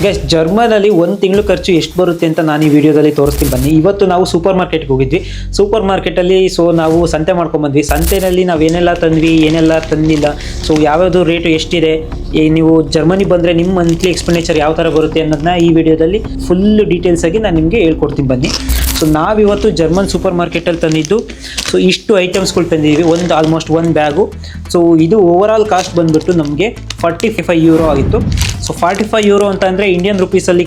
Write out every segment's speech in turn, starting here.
Guys, ಜರ್ಮನಲ್ಲಿ ಒಂದು ತಿಂಗಳು ಖರ್ಚು ಎಷ್ಟು ಬರುತ್ತೆ ಅಂತ ನಾನು ಈ ವಿಡಿಯೋದಲ್ಲಿ ತೋರಿಸ್ತೀನಿ ಬನ್ನಿ. ಇವತ್ತು ನಾವು ಸೂಪರ್ ಮಾರ್ಕೆಟ್ಗೆ ಹೋಗಿದ್ವಿ. ಸೂಪರ್ ಮಾರ್ಕೆಟಲ್ಲಿ ನಾವು ಸಂತೆ ಮಾಡ್ಕೊಂಡ್ಬಂದ್ವಿ. ಸಂತೆಯಲ್ಲಿ ನಾವು ಏನೆಲ್ಲ ತಂದ್ವಿ, ಏನೆಲ್ಲ ತಂದಿಲ್ಲ, ಯಾವ್ಯಾವುದು ರೇಟು ಎಷ್ಟಿದೆ, ನೀವು ಜರ್ಮನಿ ಬಂದರೆ ನಿಮ್ಮ ಮಂತ್ಲಿ ಎಕ್ಸ್ಪೆಂಡಿಚರ್ ಯಾವ ಥರ ಬರುತ್ತೆ ಅನ್ನೋದನ್ನ ಈ ವಿಡಿಯೋದಲ್ಲಿ ಫುಲ್ ಡೀಟೇಲ್ಸ್ ಆಗಿ ನಾನು ನಿಮಗೆ ಹೇಳ್ಕೊಡ್ತೀನಿ ಬನ್ನಿ. ನಾವಿವತ್ತು ಜರ್ಮನ್ ಸೂಪರ್ ಮಾರ್ಕೆಟಲ್ಲಿ ತಂದಿದ್ದು ಇಷ್ಟು ಐಟಮ್ಸ್ಗಳು ತಂದಿದ್ದೀವಿ. ಆಲ್ಮೋಸ್ಟ್ ಒಂದು ಬ್ಯಾಗು. ಇದು ಓವರ್ ಆಲ್ ಕಾಸ್ಟ್ ಬಂದುಬಿಟ್ಟು ನಮಗೆ 45 ಯೂರೋ ಆಗಿತ್ತು. 45 ಯೂರೋ ಅಂತ ಅಂದರೆ ಇಂಡಿಯನ್ ರುಪೀಸಲ್ಲಿ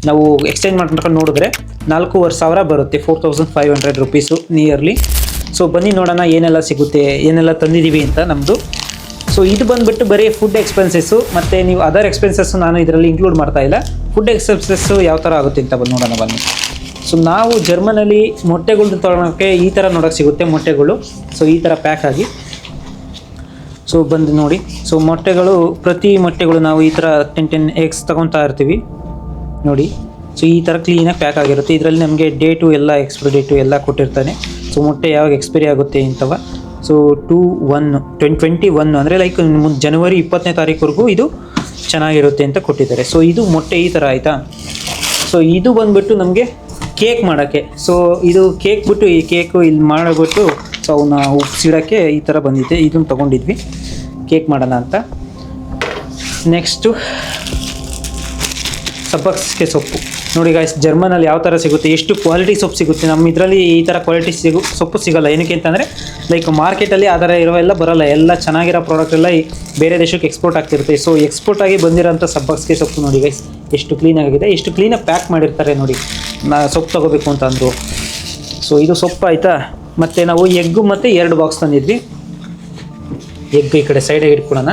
ನಾವು ಎಕ್ಸ್ಚೇಂಜ್ ಮಾಡ್ಕೊಂಡು ನೋಡಿದ್ರೆ 4,500 ಬರುತ್ತೆ. 4,500 ರುಪೀಸು ನಿಯರ್ಲಿ. ಬನ್ನಿ ನೋಡೋಣ ಏನೆಲ್ಲ ಸಿಗುತ್ತೆ, ಏನೆಲ್ಲ ತಂದಿದ್ದೀವಿ ಅಂತ ನಮ್ಮದು. ಇದು ಬಂದುಬಿಟ್ಟು ಬರೀ ಫುಡ್ ಎಕ್ಸ್ಪೆನ್ಸಸ್ಸು, ಮತ್ತು ನೀವು ಅದರ್ ಎಕ್ಸ್ಪೆನ್ಸಸ್ಸು ನಾನು ಇದರಲ್ಲಿ ಇನ್ಕ್ಲೂಡ್ ಮಾಡ್ತಾ ಇಲ್ಲ. ಫುಡ್ ಎಕ್ಸ್ಪೆನ್ಸಸ್ಸು ಯಾವ ಥರ ಆಗುತ್ತೆ ಅಂತ ನೋಡೋಣ ಬನ್ನಿ. ನಾವು ಜರ್ಮನಲ್ಲಿ ಮೊಟ್ಟೆಗಳು ತೊಗೊಳೋಕ್ಕೆ ಈ ಥರ ನೋಡೋಕ್ಕೆ ಸಿಗುತ್ತೆ ಮೊಟ್ಟೆಗಳು. ಈ ಥರ ಪ್ಯಾಕ್ ಆಗಿ ಬಂದು ನೋಡಿ. ಮೊಟ್ಟೆಗಳು, ಪ್ರತಿ ಮೊಟ್ಟೆಗಳು ನಾವು ಈ ಥರ 10 ಎಗ್ಸ್ ತೊಗೊತಾ ಇರ್ತೀವಿ ನೋಡಿ. ಈ ಥರ ಕ್ಲೀನಾಗಿ ಪ್ಯಾಕ್ ಆಗಿರುತ್ತೆ. ಇದರಲ್ಲಿ ನಮಗೆ ಡೇಟು ಎಲ್ಲ, ಎಕ್ಸ್ಪೈರಿ ಡೇಟು ಎಲ್ಲ ಕೊಟ್ಟಿರ್ತಾನೆ. ಮೊಟ್ಟೆ ಯಾವಾಗ ಎಕ್ಸ್ಪೈರಿ ಆಗುತ್ತೆ ಇಂಥವ. 2021 ಅಂದರೆ ಲೈಕ್ ಜನವರಿ 20ನೇ ತಾರೀಕುವರೆಗೂ ಇದು ಚೆನ್ನಾಗಿರುತ್ತೆ ಅಂತ ಕೊಟ್ಟಿದ್ದಾರೆ. ಇದು ಮೊಟ್ಟೆ ಈ ಥರ ಆಯಿತಾ. ಇದು ಬಂದುಬಿಟ್ಟು ನಮಗೆ ಕೇಕ್ ಮಾಡೋಕ್ಕೆ. ಇದು ಕೇಕ್ ಬಿಟ್ಟು, ಈ ಕೇಕು ಇಲ್ಲಿ ಮಾಡಿಬಿಟ್ಟು ಅವನ್ನ ಉಪ್ಸಿಡೋಕ್ಕೆ ಈ ಥರ ಬಂದಿದೆ. ಇದನ್ನು ತೊಗೊಂಡಿದ್ವಿ ಕೇಕ್ ಮಾಡೋಣ ಅಂತ. ನೆಕ್ಸ್ಟು ಸಬ್ಬಕ್ಸಿಗೆ ಸೊಪ್ಪು ನೋಡಿ ಗಾಯ್ಸ್, ಜರ್ಮನಲ್ಲಿ ಯಾವ ಥರ ಸಿಗುತ್ತೆ, ಎಷ್ಟು ಕ್ವಾಲಿಟಿ ಸೊಪ್ಪು ಸಿಗುತ್ತೆ. ನಮ್ಮ ಇದರಲ್ಲಿ ಈ ಥರ ಕ್ವಾಲಿಟಿ ಸೊಪ್ಪು ಸಿಗೋಲ್ಲ. ಏನಕ್ಕೆ ಅಂತಂದರೆ ಲೈಕ್ ಮಾರ್ಕೆಟಲ್ಲಿ ಆ ಥರ ಇರೋವೆಲ್ಲ ಬರೋಲ್ಲ. ಎಲ್ಲ ಚೆನ್ನಾಗಿರೋ ಪ್ರಾಡಕ್ಟ್ ಎಲ್ಲ ಬೇರೆ ದೇಶಕ್ಕೆ ಎಕ್ಸ್ಪೋರ್ಟ್ ಆಗ್ತಿರುತ್ತೆ. ಎಕ್ಸ್ಪೋರ್ಟ್ ಆಗಿ ಬಂದಿರೋಂಥ ಸಬ್ಬಕ್ಸಿಗೆ ಸೊಪ್ಪು ನೋಡಿ ಗೈಸ್, ಎಷ್ಟು ಕ್ಲೀನಾಗಿದೆ, ಎಷ್ಟು ಕ್ಲೀನಾಗಿ ಪ್ಯಾಕ್ ಮಾಡಿರ್ತಾರೆ ನೋಡಿ. ಸೊಪ್ಪು ತೊಗೋಬೇಕು ಅಂತ ಅಂದರು. ಇದು ಸೊಪ್ಪು ಆಯಿತಾ. ಮತ್ತು ನಾವು ಎಗ್ಗು ಮತ್ತು 2 ಬಾಕ್ಸ್ ತಂದಿದ್ವಿ. ಎಗ್ ಈ ಕಡೆ ಸೈಡಿಗೆ ಇಟ್ಕೊಳ್ಳೋಣ.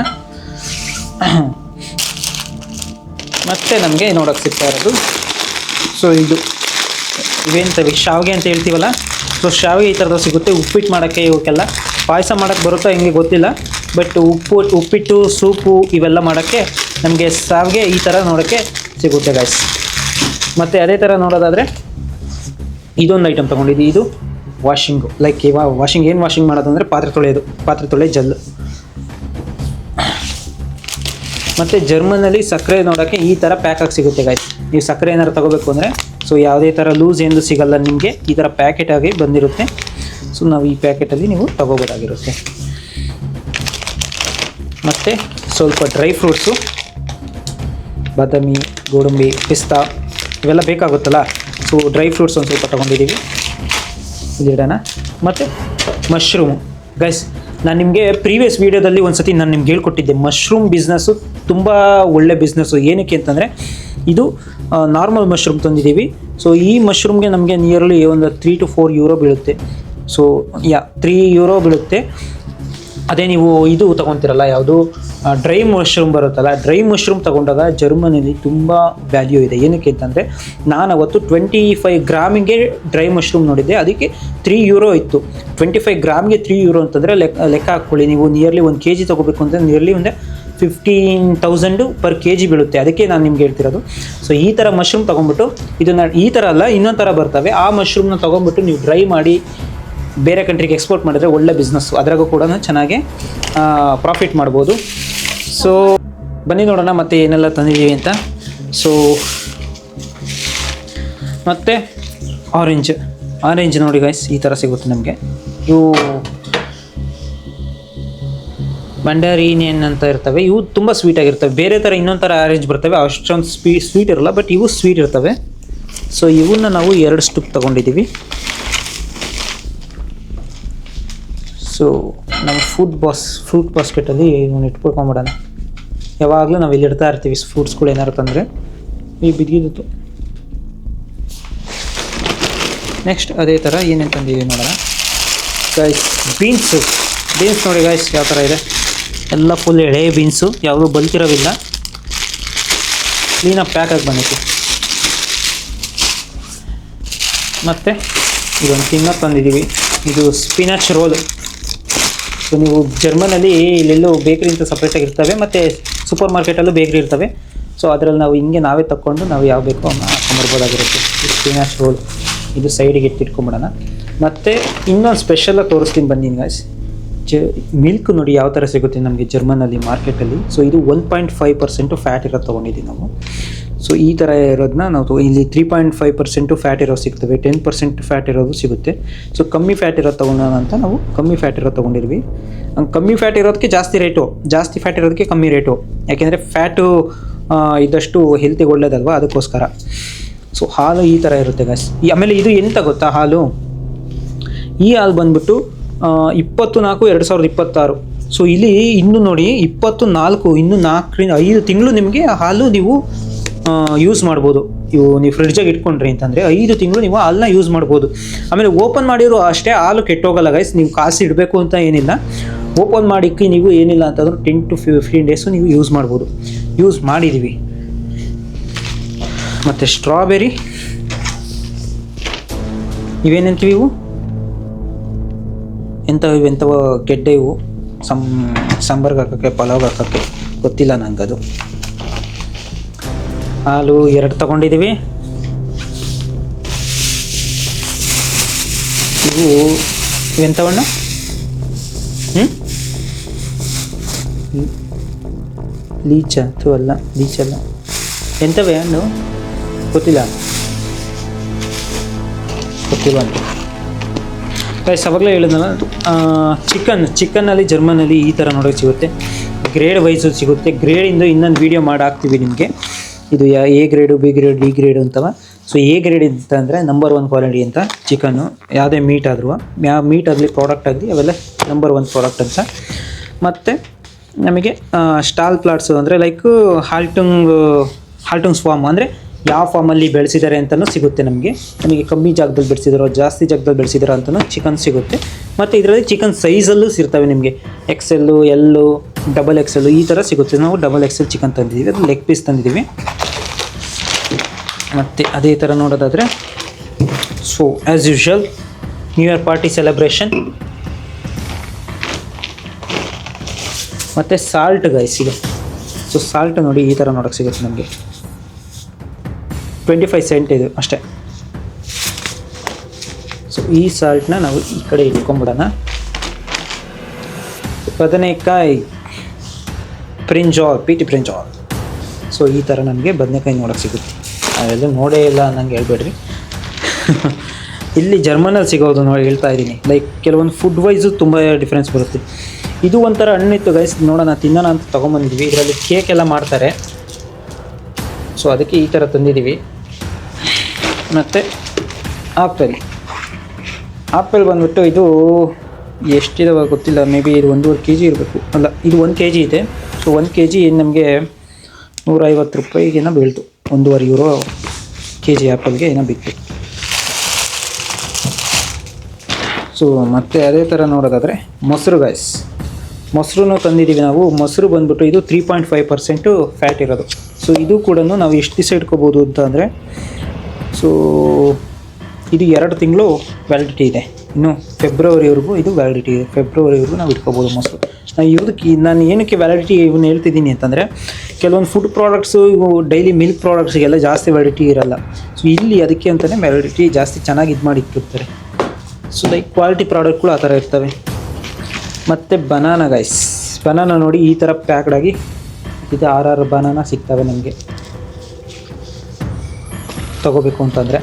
ಮತ್ತು ನಮಗೆ ನೋಡೋಕ್ಕೆ ಸಿಗ್ತಾ ಇರೋದು ಇದು ಇವೇಂತವೆ ಶಾವಿಗೆ ಅಂತ ಹೇಳ್ತೀವಲ್ಲ. ಶಾವಿಗೆ ಈ ಥರದ್ದು ಸಿಗುತ್ತೆ. ಉಪ್ಪಿಟ್ಟು ಮಾಡೋಕ್ಕೆ, ಇವಕ್ಕೆಲ್ಲ ಪಾಯಸ ಮಾಡೋಕ್ಕೆ ಬರುತ್ತೋ ಹಿಂಗೆ ಗೊತ್ತಿಲ್ಲ. ಬಟ್ ಉಪ್ಪಿಟ್ಟು, ಸೂಪು ಇವೆಲ್ಲ ಮಾಡೋಕ್ಕೆ ನಮಗೆ ಶಾವಿಗೆ ಈ ಥರ ನೋಡೋಕ್ಕೆ ಸಿಗುತ್ತೆ ಗಾಯ್ಸ್. ಮತ್ತು ಅದೇ ಥರ ನೋಡೋದಾದರೆ ಇದೊಂದು ಐಟಮ್ ತೊಗೊಂಡಿದ್ವಿ. ಇದು ವಾಷಿಂಗು, ಲೈಕ್ ಇವಾಗ ಏನು ವಾಷಿಂಗ್ ಮಾಡೋದು ಅಂದರೆ ಪಾತ್ರೆ ತೊಳೆಯೋ ಜಲ್ಲು. ಮತ್ತು ಜರ್ಮನಲ್ಲಿ ಸಕ್ಕರೆ ನೋಡೋಕ್ಕೆ ಈ ಥರ ಪ್ಯಾಕಾಗಿ ಸಿಗುತ್ತೆ ಗಾಯ್ಸ್. ನೀವು ಸಕ್ಕರೆ ಏನಾರು ತೊಗೋಬೇಕು ಅಂದರೆ ಯಾವುದೇ ಥರ ಲೂಸ್ ಎಂದು ಸಿಗಲ್ಲ ನಿಮಗೆ, ಈ ಥರ ಪ್ಯಾಕೆಟಾಗಿ ಬಂದಿರುತ್ತೆ. ನಾವು ಈ ಪ್ಯಾಕೆಟಲ್ಲಿ ನೀವು ತೊಗೋಬೋದಾಗಿರುತ್ತೆ. ಮತ್ತು ಸ್ವಲ್ಪ ಡ್ರೈ ಫ್ರೂಟ್ಸು, ಬಾದಾಮಿ, ಗೋಡಂಬಿ, ಪಿಸ್ತಾ ಇವೆಲ್ಲ ಬೇಕಾಗುತ್ತಲ್ಲ. ಡ್ರೈ ಫ್ರೂಟ್ಸ್ ಒಂದು ಸ್ವಲ್ಪ ತೊಗೊಂಡಿದ್ದೀವಿ, ಇದಿಡೋಣ. ಮತ್ತು ಮಶ್ರೂಮು ಗೈಸ್, ನಾನು ನಿಮಗೆ ಪ್ರೀವಿಯಸ್ ವೀಡಿಯೋದಲ್ಲಿ ಒಂದು ಸತಿ ನಾನು ನಿಮ್ಗೆ ಹೇಳ್ಕೊಟ್ಟಿದ್ದೆ. ಮಶ್ರೂಮ್ ಬಿಸ್ನೆಸ್ಸು ತುಂಬ ಒಳ್ಳೆ ಬಿಸ್ನೆಸ್ಸು. ಏನಕ್ಕೆ ಅಂತಂದರೆ ಇದು ನಾರ್ಮಲ್ ಮಶ್ರೂಮ್ ತಂದಿದ್ದೀವಿ. ಈ ಮಶ್ರೂಮ್ಗೆ ನಮಗೆ ನಿಯರ್ಲಿ ಒಂದು 3 to 4 ಯೂರೋ ಬೀಳುತ್ತೆ. 3 ಯೂರೋ ಬೀಳುತ್ತೆ. ಅದೇ ನೀವು ಇದು ತೊಗೊತೀರಲ್ಲ, ಯಾವುದು ಡ್ರೈ ಮಶ್ರೂಮ್ ಬರುತ್ತಲ್ಲ, ಡ್ರೈ ಮಶ್ರೂಮ್ ತೊಗೊಂಡಾಗ ಜರ್ಮನಿಲಿ ತುಂಬ ವ್ಯಾಲ್ಯೂ ಇದೆ. ಏನಕ್ಕೆ ಅಂತಂದರೆ ನಾನು ಅವತ್ತು 25 ಗ್ರಾಮಿಗೆ ಡ್ರೈ ಮಶ್ರೂಮ್ ನೋಡಿದ್ದೆ, ಅದಕ್ಕೆ 3 ಯೂರೋ ಇತ್ತು. 25 ಗ್ರಾಮ್ಗೆ 3 ಯೂರೋ ಅಂತಂದರೆ ಲೆಕ್ಕ ಹಾಕ್ಕೊಳ್ಳಿ. ನೀವು ನಿಯರ್ಲಿ 1 kg ತೊಗೋಬೇಕು ಅಂದರೆ ನಿಯರ್ಲಿ ಒಂದು 15,000 per kg ಬೀಳುತ್ತೆ. ಅದಕ್ಕೆ ನಾನು ನಿಮ್ಗೆ ಹೇಳ್ತಿರೋದು. ಈ ಥರ ಮಶ್ರೂಮ್ ತೊಗೊಂಬಿಟ್ಟು, ಇದನ್ನು ಈ ಥರ ಅಲ್ಲ, ಇನ್ನೊಂದು ಥರ ಬರ್ತವೆ. ಆ ಮಶ್ರೂಮ್ನ ತೊಗೊಂಬಿಟ್ಟು ನೀವು ಡ್ರೈ ಮಾಡಿ ಬೇರೆ ಕಂಟ್ರಿಗೆ ಎಕ್ಸ್ಪೋರ್ಟ್ ಮಾಡಿದ್ರೆ ಒಳ್ಳೆ ಬಿಸ್ನೆಸ್ಸು. ಅದ್ರಾಗೂ ಕೂಡ ಚೆನ್ನಾಗಿ ಪ್ರಾಫಿಟ್ ಮಾಡ್ಬೋದು. ಬನ್ನಿ ನೋಡೋಣ ಮತ್ತೆ ಏನೆಲ್ಲ ತಂದಿದ್ದೀವಿ ಅಂತ. ಮತ್ತು ಆರೆಂಜ್ ನೋಡಿ ಗೈಸ್, ಈ ಥರ ಸಿಗುತ್ತೆ ನಮಗೆ. ಇವು ಮಂಡಾರಿನೇನ್ ಅಂತ ಇರ್ತವೆ. ಇವು ತುಂಬ ಸ್ವೀಟಾಗಿರ್ತವೆ. ಬೇರೆ ಥರ ಇನ್ನೊಂದು ಥರ ಆರೆಂಜ್ ಬರ್ತವೆ, ಅಷ್ಟೊಂದು ಸ್ವೀಟ್ ಇರಲ್ಲ, ಬಟ್ ಇವು ಸ್ವೀಟ್ ಇರ್ತವೆ. ಇವನ್ನ ನಾವು 2 ಸ್ಟಿಕ್ ತೊಗೊಂಡಿದ್ದೀವಿ. ನಮ್ಮ ಫ್ರೂಟ್ ಬಾಸ್ಕೆಟಲ್ಲಿ ಇವನ್ನ ಇಟ್ಕೊಳ್ಕೊಂಬಿಡೋಣ. ಯಾವಾಗಲೂ ನಾವು ಇಲ್ಲಿ ಇಡ್ತಾ ಇರ್ತೀವಿ ಫ್ರೂಟ್ಸ್ಗಳು ಏನಾರು ತಂದರೆ. ಈ ಬಿದ್ದಿದ್ದು ನೆಕ್ಸ್ಟ್ ಅದೇ ಥರ ಏನೇನು ತಂದಿದ್ದೀವಿ ನೋಡೋಣ ಗೈಸ್. ಬೀನ್ಸ್ ನೋಡಿ ಗೈಸ್, ಯಾವ ಥರ ಇದೆ. ಎಲ್ಲ ಫುಲ್ ಎಳೆ ಬೀನ್ಸು, ಯಾವುದೂ ಬಲ್ತಿರೋವಿಲ್ಲ, ಕ್ಲೀನಾಗಿ ಪ್ಯಾಕಾಗಿ ಬಂದಿತ್ತು. ಮತ್ತು ಇದೊಂದು ತಿನ್ನೋದು ತಂದಿದ್ದೀವಿ. ಇದು ಸ್ಪಿನಾಚ್ ರೋಲ್. ನೀವು ಜರ್ಮನಲ್ಲಿ ಇಲ್ಲೆಲ್ಲೂ ಬೇಕ್ರಿ ಅಂತ ಸಪ್ರೇಟಾಗಿ ಇರ್ತವೆ, ಮತ್ತು ಸೂಪರ್ ಮಾರ್ಕೆಟಲ್ಲೂ ಬೇಕ್ರಿ ಇರ್ತವೆ. ಅದರಲ್ಲಿ ನಾವು ಹಿಂಗೆ ನಾವೇ ತಕ್ಕೊಂಡು ನಾವು ಯಾವ ಬೇಕೋ ಅವನ್ನ ಹಾಕೊಂಬರ್ಬೋದಾಗಿರುತ್ತೆ. ಸ್ಪಿನಾಚ್ ರೋಲ್ ಇದು ಸೈಡಿಗೆ ಇಟ್ಕೊಂಬಿಡೋಣ. ಮತ್ತು ಇನ್ನೊಂದು ಸ್ಪೆಷಲಾಗಿ ತೋರಿಸ್ತೀನಿ ಬನ್ನಿ ಗಾಯ್ಸ್. ಮಿಲ್ಕ್ ನೋಡಿ ಯಾವ ಥರ ಸಿಗುತ್ತೆ ನಮಗೆ ಜರ್ಮನಲ್ಲಿ ಮಾರ್ಕೆಟಲ್ಲಿ. ಸೊ ಇದು 1.5% ಫ್ಯಾಟ್ ಇರೋದು ತೊಗೊಂಡಿದ್ದೀವಿ ನಾವು. ಸೊ ಈ ಥರ ಇರೋದನ್ನ ನಾವು ಇಲ್ಲಿ 3.5% ಫ್ಯಾಟ್ ಇರೋದು ಸಿಗ್ತವೆ, 10% ಫ್ಯಾಟ್ ಇರೋದು ಸಿಗುತ್ತೆ. ಸೊ ಕಮ್ಮಿ ಫ್ಯಾಟ್ ಇರೋದು ತೊಗೊಳೋಣ ಅಂತ ನಾವು ಕಮ್ಮಿ ಫ್ಯಾಟ್ ಇರೋದು ತೊಗೊಂಡಿರ್ವಿ. ಕಮ್ಮಿ ಫ್ಯಾಟ್ ಇರೋದಕ್ಕೆ ಜಾಸ್ತಿ ರೇಟು, ಜಾಸ್ತಿ ಫ್ಯಾಟ್ ಇರೋದಕ್ಕೆ ಕಮ್ಮಿ ರೇಟು. ಯಾಕೆಂದರೆ ಫ್ಯಾಟು ಇದ್ದಷ್ಟು ಹೆಲ್ತಿಗೆ ಒಳ್ಳೇದಲ್ವ, ಅದಕ್ಕೋಸ್ಕರ. ಸೊ ಹಾಲು ಈ ಥರ ಇರುತ್ತೆ ಗೈಸ್. ಆಮೇಲೆ ಇದು ಎಂತ ಗೊತ್ತಾ ಹಾಲು, ಈ ಹಾಲು ಬಂದ್ಬಿಟ್ಟು 24/2026. ಸೊ ಇಲ್ಲಿ ಇನ್ನು ನೋಡಿ 24, ಇನ್ನು 4ರಿಂದ 5 ತಿಂಗಳು ನಿಮಗೆ ಹಾಲು ನೀವು ಯೂಸ್ ಮಾಡ್ಬೋದು. ನೀವು ಫ್ರಿಡ್ಜಾಗಿ ಇಟ್ಕೊಂಡ್ರಿ ಅಂತಂದರೆ 5 ತಿಂಗಳು ನೀವು ಹಾಲನ್ನ ಯೂಸ್ ಮಾಡ್ಬೋದು. ಆಮೇಲೆ ಓಪನ್ ಮಾಡಿರೋ ಅಷ್ಟೇ ಹಾಲು ಕೆಟ್ಟೋಗಲ್ಲ ಗೈಸ್. ನೀವು ಕಾಸು ಇಡಬೇಕು ಅಂತ ಏನಿಲ್ಲ, ಓಪನ್ ಮಾಡಿಕ್ಕೆ ನೀವು ಏನಿಲ್ಲ ಅಂತಂದ್ರೆ 10 to 15 ಡೇಸು ನೀವು ಯೂಸ್ ಮಾಡ್ಬೋದು. ಯೂಸ್ ಮಾಡಿದ್ದೀವಿ. ಮತ್ತು ಸ್ಟ್ರಾಬೆರಿ ಇವೇನಂತೀವಿ ಇವು, ಎಂಥವ ಗೆಡ್ಡೆ ಇವು, ಸಾಂಬಾರ್ಗೆ ಹಾಕೋಕ್ಕೆ, ಪಲಾವ್ಗೆ ಹಾಕೋಕ್ಕೆ, ಗೊತ್ತಿಲ್ಲ ನನಗದು. ಹಾಲು 2 ತಗೊಂಡಿದ್ದೀವಿ. ಇವೆಂಥವಣ್ಣ ಲೀಚ ಅಲ್ಲ, ಲೀಚಲ್ಲ, ಎಂಥವೇ ಹಣ್ಣು ಗೊತ್ತಿಲ್ಲ ಅಂತ ಗೈಸ್. ಅವಾಗಲೇ ಹೇಳಿದ್ನಲ್ಲ, ಚಿಕನ್ನಲ್ಲಿ ಜರ್ಮನಲ್ಲಿ ಈ ಥರ ನೋಡೋಕ್ಕೆ ಸಿಗುತ್ತೆ. ಗ್ರೇಡ್ ವೈಸು ಸಿಗುತ್ತೆ. ಗ್ರೇಡಿಂದ ಇನ್ನೊಂದು ವೀಡಿಯೋ ಮಾಡಿ ಹಾಕ್ತೀವಿ ನಿಮಗೆ. ಇದು A grade, B grade, D grade ಅಂತವ. ಸೊ ಎ ಗ್ರೇಡ್ ಅಂತ ಅಂದರೆ ನಂಬರ್ 1 ಕ್ವಾಲಿಟಿ ಅಂತ ಚಿಕನ್ನು. ಯಾವುದೇ ಮೀಟ್ ಆದರೂ, ಯಾವ ಮೀಟ್ ಆಗಲಿ, ಪ್ರಾಡಕ್ಟ್ ಆಗಲಿ, ಅವೆಲ್ಲ ನಂಬರ್ 1 ಪ್ರಾಡಕ್ಟ್ ಅಂತ. ಮತ್ತು ನಮಗೆ ಸ್ಟಾಲ್ ಪ್ಲಾಟ್ಸು ಅಂದರೆ ಲೈಕ್ ಹಾಲ್ಟುಂಗ್ ಫಾರ್ಮ್ ಅಂದರೆ ಯಾವ ಫಾರ್ಮಲ್ಲಿ ಬೆಳೆಸಿದ್ದಾರೆ ಅಂತಲೂ ಸಿಗುತ್ತೆ ನಮಗೆ ಕಮ್ಮಿ ಜಾಗದಲ್ಲಿ ಬೆಳೆಸಿದಾರೋ, ಜಾಸ್ತಿ ಜಾಗದಲ್ಲಿ ಬೆಳೆಸಿದಾರೋ ಅಂತಲೂ ಚಿಕನ್ ಸಿಗುತ್ತೆ. ಮತ್ತು ಇದರಲ್ಲಿ ಚಿಕನ್ ಸೈಜಲ್ಲೂ ಸಿಗ್ತವೆ ನಿಮಗೆ. XL, L, XXL ಈ ಥರ ಸಿಗುತ್ತೆ. ನಾವು XXL ಚಿಕನ್ ತಂದಿದ್ದೀವಿ, ಅದು ಲೆಗ್ ಪೀಸ್ ತಂದಿದ್ದೀವಿ. ಮತ್ತು ಅದೇ ಥರ ನೋಡೋದಾದರೆ, so as usual new year party celebration. ಮತ್ತು ಸಾಲ್ಟ್ ಗೈಸ್ ಇದೆ. ಸೊ ಸಾಲ್ಟ್ ನೋಡಿ ಈ ಥರ ನೋಡೋಕ್ಕೆ ಸಿಗುತ್ತೆ ನಮಗೆ. 25 ಸೆಂಟ್ ಇದು ಅಷ್ಟೇ. ಸೊ ಈ ಸಾಲ್ಟ್ನ ನಾವು ಈ ಕಡೆ ಇಟ್ಕೊಂಡ್ಬಿಡೋಣ. ಬದನೆಕಾಯಿ ಪೀಟಿ ಬ್ರಿಂಜಾಲ್. ಸೊ ಈ ಥರ ನಮಗೆ ಬದನೆಕಾಯಿ ನೋಡೋಕ್ಕೆ ಸಿಗುತ್ತೆ. ಅವೆಲ್ಲ ನೋಡೇ ಇಲ್ಲ ನಂಗೆ ಹೇಳ್ಬೇಡ್ರಿ. ಇಲ್ಲಿ ಜರ್ಮನಲ್ಲಿ ಸಿಗೋದು ನೋಡಿ ಹೇಳ್ತಾ ಇದ್ದೀನಿ. ಲೈಕ್ ಕೆಲವೊಂದು ಫುಡ್ ವೈಸು ತುಂಬ ಡಿಫ್ರೆನ್ಸ್ ಬರುತ್ತೆ. ಇದು ಒಂಥರ ಹಣ್ಣಿತ್ತು ಗೈಸ್, ನೋಡೋಣ ತಿನ್ನೋಣ ಅಂತ ತೊಗೊಂಬಂದಿದ್ವಿ. ಇದರಲ್ಲಿ ಕೇಕ್ ಎಲ್ಲ ಮಾಡ್ತಾರೆ. ಸೊ ಅದಕ್ಕೆ ಈ ಥರ ತಂದಿದ್ದೀವಿ. ಮತ್ತು ಆಪಲ್ ಬಂದ್ಬಿಟ್ಟು ಇದು ಎಷ್ಟಿದಾವೆ ಗೊತ್ತಿಲ್ಲ, ಮೇ ಬಿ ಇದು 1.5 kg ಇರಬೇಕು. ಅಲ್ಲ, ಇದು 1 kg ಇದೆ. ಸೊ 1 kg ನಮಗೆ 150 ರೂಪಾಯಿಗೇನೋ ಬೀಳ್ತು. 1.5 ಯೂರೋ kg ಆ್ಯಪಲ್ಗೆ ಏನೋ ಬಿತ್ತು. ಸೊ ಮತ್ತು ಅದೇ ಥರ ನೋಡೋದಾದರೆ ಮೊಸರು ಗೈಸ್, ಮೊಸರು ತಂದಿದ್ದೀವಿ ನಾವು. ಮೊಸರು ಬಂದ್ಬಿಟ್ಟು ಇದು 3.5% ಫ್ಯಾಟ್ ಇರೋದು. ಸೊ ಇದು ಕೂಡ ನಾವು ಎಷ್ಟು ದಿವಸ ಇಟ್ಕೋಬೋದು ಅಂತ ಅಂದರೆ, ಸೊ ಇದು 2 ತಿಂಗಳು ವ್ಯಾಲಿಡಿಟಿ ಇದೆ. ಇನ್ನು ಫೆಬ್ರವರಿವರೆಗೂ ಇದು ವ್ಯಾಲಿಡಿಟಿ ಇದೆ. ಫೆಬ್ರವರಿವರೆಗೂ ನಾವು ಇಟ್ಕೋಬೋದು ಮೊಸರು. ನಾನು ಏನಕ್ಕೆ ವ್ಯಾಲಿಡಿಟಿ ಇವನ್ನ ಹೇಳ್ತಿದ್ದೀನಿ ಅಂತಂದರೆ, ಕೆಲವೊಂದು ಫುಡ್ ಪ್ರಾಡಕ್ಟ್ಸು, ಇವು ಡೈಲಿ ಮಿಲ್ಕ್ ಪ್ರಾಡಕ್ಟ್ಸಿಗೆಲ್ಲ ಜಾಸ್ತಿ ವ್ಯಾಲಿಡಿಟಿ ಇರೋಲ್ಲ. ಸೊ ಇಲ್ಲಿ ಅದಕ್ಕೆ ಅಂತಲೇ ವ್ಯಾಲಿಡಿಟಿ ಜಾಸ್ತಿ ಚೆನ್ನಾಗಿ ಇದು ಮಾಡಿ ಇಟ್ಟಿರ್ತಾರೆ. ಸೊ ಲೈಕ್ ಕ್ವಾಲಿಟಿ ಪ್ರಾಡಕ್ಟ್ಗಳು ಆ ಥರ ಇರ್ತವೆ. ಮತ್ತು ಬನಾನಾ ಗೈಸ್, ಬನಾನಾ ನೋಡಿ ಈ ಥರ ಪ್ಯಾಕ್ಡಾಗಿ ಇದು 6 ಬನಾನಾ ಸಿಗ್ತವೆ ನಮಗೆ ತಗೋಬೇಕು ಅಂತಂದರೆ.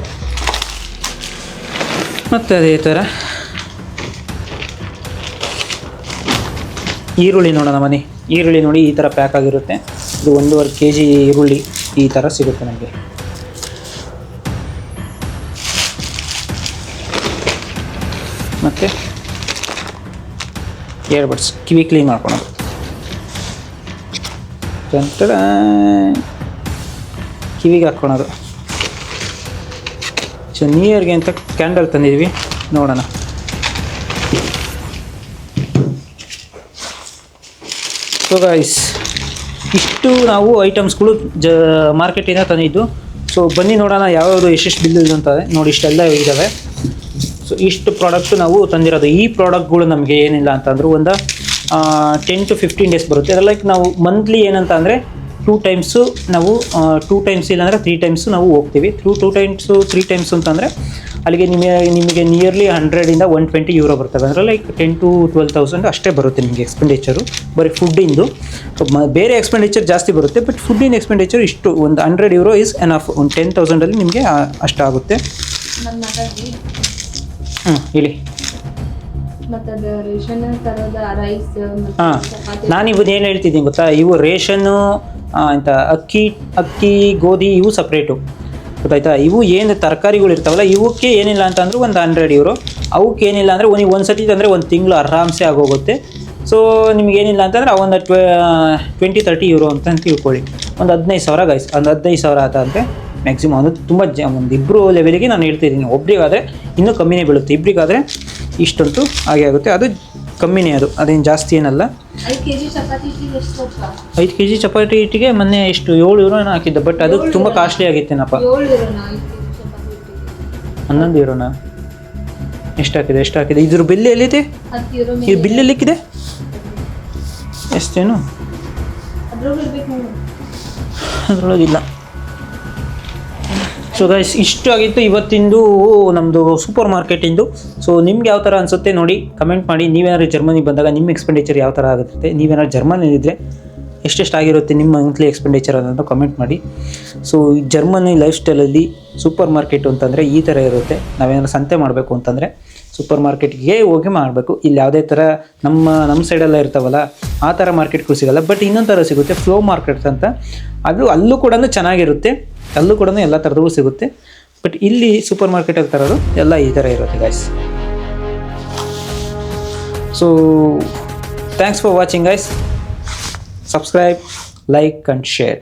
ಮತ್ತು ಅದೇ ಥರ ಈರುಳ್ಳಿ ನೋಡೋಣ ಬನ್ನಿ. ಈರುಳ್ಳಿ ನೋಡಿ ಈ ಥರ ಪ್ಯಾಕ್ ಆಗಿರುತ್ತೆ. ಇದು 1.5 kg ಈರುಳ್ಳಿ ಈ ಥರ ಸಿಗುತ್ತೆ ನಮಗೆ. ಮತ್ತು ಇಯರ್ಬಡ್ಸ್, ಕಿವಿ ಕ್ಲೀನ್ ಮಾಡ್ಕೊಳೋದು. ನಂತರ ಕಿವಿಗೆ ಹಾಕ್ಕೊಳೋದು. ಸೊ ನ್ಯೂ ಇಯರ್ಗೆ ಅಂತ ಕ್ಯಾಂಡಲ್ ತಂದಿದ್ವಿ, ನೋಡೋಣ. ಸೊ ಗೈಸ್, ಇಷ್ಟು ನಾವು ಐಟಮ್ಸ್ಗಳು ಮಾರ್ಕೆಟಿಂದ ತಂದಿದ್ದು. ಸೊ ಬನ್ನಿ ನೋಡೋಣ ಯಾವ್ಯಾವುದು ಎಷ್ಟೆಷ್ಟು ಬಿಲ್ ಇದೆ ಅಂತ. ನೋಡಿ ಇಷ್ಟೆಲ್ಲ ಇದ್ದಾವೆ. ಸೊ ಇಷ್ಟು ಪ್ರಾಡಕ್ಟು ನಾವು ತಂದಿರೋದು. ಈ ಪ್ರಾಡಕ್ಟ್ಗಳು ನಮಗೆ ಏನಿಲ್ಲ ಅಂತಂದ್ರೆ ಒಂದು 10 to 15 ಡೇಸ್ ಬರುತ್ತೆ. ಅದರ ಲೈಕ್ ನಾವು ಮಂತ್ಲಿ ಏನಂತ ಅಂದರೆ 2 ಟೈಮ್ಸು ನಾವು 2 ಟೈಮ್ಸ್ ಇಲ್ಲಾಂದರೆ 3 ಟೈಮ್ಸು ನಾವು ಹೋಗ್ತೀವಿ. 2 ಟೈಮ್ಸು 3 ಟೈಮ್ಸು ಅಂತಂದರೆ ಅಲ್ಲಿಗೆ ನಿಮಗೆ ನಿಯರ್ಲಿ 100ಇಂದ 120 ಯೂರೋ ಬರ್ತವೆ, ಅಂದರೆ ಲೈಕ್ 10 to 12,000 ಅಷ್ಟೇ ಬರುತ್ತೆ ನಿಮಗೆ ಎಕ್ಸ್ಪೆಂಡಿಚರು ಬರೀ ಫುಡ್ಡಿಂದು. ಬೇರೆ ಎಕ್ಸ್ಪೆಂಡಿಚರ್ ಜಾಸ್ತಿ ಬರುತ್ತೆ, ಬಟ್ ಫುಡ್ಡಿನ ಎಕ್ಸ್ಪೆಂಡಿಚರ್ ಇಷ್ಟು ಒಂದು 100 ಯೂರೋ ಇಸ್ ಎನಫ್. ಒಂದು 10,000ಅಲ್ಲಿ ನಿಮಗೆ ಅಷ್ಟಾಗುತ್ತೆ. ಹೇಳಿ. ಹಾಂ, ನಾನು ಇವತ್ತು ಏನು ಹೇಳ್ತಿದ್ದೀನಿ ಗೊತ್ತಾ, ಇವು ರೇಷನ್ನು ಅಂತ ಅಕ್ಕಿ ಗೋಧಿ ಇವು ಸಪ್ರೇಟು, ಗೊತ್ತಾಯ್ತಾ. ಇವು ಏನು ತರಕಾರಿಗಳು ಇರ್ತಾವಲ್ಲ ಇವಕ್ಕೆ ಏನಿಲ್ಲ ಅಂತಂದ್ರೆ ಒಂದು 100 ಯೂರೋ, ಅವಕ್ಕೆ ಏನಿಲ್ಲ ಅಂದರೆ ಒಂದು ಸತಿ ಅಂದರೆ ಒಂದು ತಿಂಗಳು ಆರಾಮ್ಸೆ ಆಗೋಗುತ್ತೆ. ಸೊ ನಿಮಗೇನಿಲ್ಲ ಅಂತಂದರೆ ಒಂದು 20-30 ಯೂರೋ ಅಂತ ತಿಳ್ಕೊಳ್ಳಿ. ಒಂದು 15,000 ಗೈಸ್, ಒಂದು 15,000 ಆತ ಅಂದರೆ ಮ್ಯಾಕ್ಸಿಮಮ್. ಅದು ತುಂಬ ಒಂದು ಇಬ್ಬರು ಲೆವೆಲಿಗೆ ನಾನು ಹೇಳ್ತಿದ್ದೀನಿ. ಒಬ್ರಿಗಾದರೆ ಇನ್ನೂ ಕಮ್ಮಿನೇ ಬೀಳುತ್ತೆ, ಇಬ್ಬರಿಗಾದರೆ ಇಷ್ಟಂತೂ ಹಾಗೆ ಆಗುತ್ತೆ. ಅದು ಕಮ್ಮಿನೇ, ಅದೇನು ಜಾಸ್ತಿ ಏನಲ್ಲ. 5 kg ಚಪಾತಿ ಹಿಟ್ಟಿಗೆ ಮೊನ್ನೆ ಎಷ್ಟು 7 ಯೂರೋ ಹಾಕಿದ್ದೆ, ಬಟ್ ಅದು ತುಂಬ ಕಾಸ್ಟ್ಲಿ ಆಗಿತ್ತೇನಪ್ಪ. 11 ಯೂರೋನಾ? ಎಷ್ಟು ಹಾಕಿದೆ ಇದ್ರ ಬಿಲ್ ಎಲ್ಲಿದೆ? ಇದು ಬಿಲ್ ಎಲ್ಲಿಕ್ಕಿದೆ? ಎಷ್ಟೇನು ಅದರೊಳಗಿಲ್ಲ. ಸೊ ಗೈಸ್, ಇಷ್ಟು ಆಗಿತ್ತು ಇವತ್ತಿಂದು ನಮ್ಮದು ಸೂಪರ್ ಮಾರ್ಕೆಟಿಂದು. ಸೊ ನಿಮ್ಗೆ ಯಾವ ಥರ ಅನಿಸುತ್ತೆ ನೋಡಿ, ಕಮೆಂಟ್ ಮಾಡಿ. ನೀವೇನಾದ್ರು ಜರ್ಮನಿಗೆ ಬಂದಾಗ ನಿಮ್ಮ ಎಕ್ಸ್ಪೆಂಡಿಚರ್ ಯಾವ ಥರ ಆಗುತ್ತೆ, ನೀವೇನಾದ್ರು ಜರ್ಮನಿಲಿದ್ದರೆ ಎಷ್ಟೆಷ್ಟು ಆಗಿರುತ್ತೆ ನಿಮ್ಮ ಮಂತ್ಲಿ ಎಕ್ಸ್ಪೆಂಡಿಚರ್ ಅನ್ನೋದು ಕಮೆಂಟ್ ಮಾಡಿ. ಸೊ ಈ ಜರ್ಮನಿ ಲೈಫ್ ಸ್ಟೈಲಲ್ಲಿ ಸೂಪರ್ ಮಾರ್ಕೆಟು ಅಂತಂದರೆ ಈ ಥರ ಇರುತ್ತೆ. ನಾವೇನಾದ್ರು ಸಂತೆ ಮಾಡಬೇಕು ಅಂತಂದರೆ ಸೂಪರ್ ಮಾರ್ಕೆಟ್ಗೆ ಹೋಗಿ ಮಾಡಬೇಕು. ಇಲ್ಲಿ ಯಾವುದೇ ಥರ ನಮ್ಮ ಸೈಡೆಲ್ಲ ಇರ್ತಾವಲ್ಲ ಆ ಥರ ಮಾರ್ಕೆಟ್ಗಳು ಸಿಗೋಲ್ಲ. ಬಟ್ ಇನ್ನೊಂದು ಥರ ಸಿಗುತ್ತೆ, ಫ್ಲೋ ಮಾರ್ಕೆಟ್ಸ್ ಅಂತ. ಅಲ್ಲೂ ಕೂಡ ಚೆನ್ನಾಗಿರುತ್ತೆ, ಅಲ್ಲೂ ಕೂಡ ಎಲ್ಲ ಥರದೂ ಸಿಗುತ್ತೆ. ಬಟ್ ಇಲ್ಲಿ ಸೂಪರ್ ಮಾರ್ಕೆಟಲ್ಲಿ ಥರದ್ದು ಎಲ್ಲ ಈ ಥರ ಇರುತ್ತೆ guys. So thanks for watching guys. Subscribe, like and share.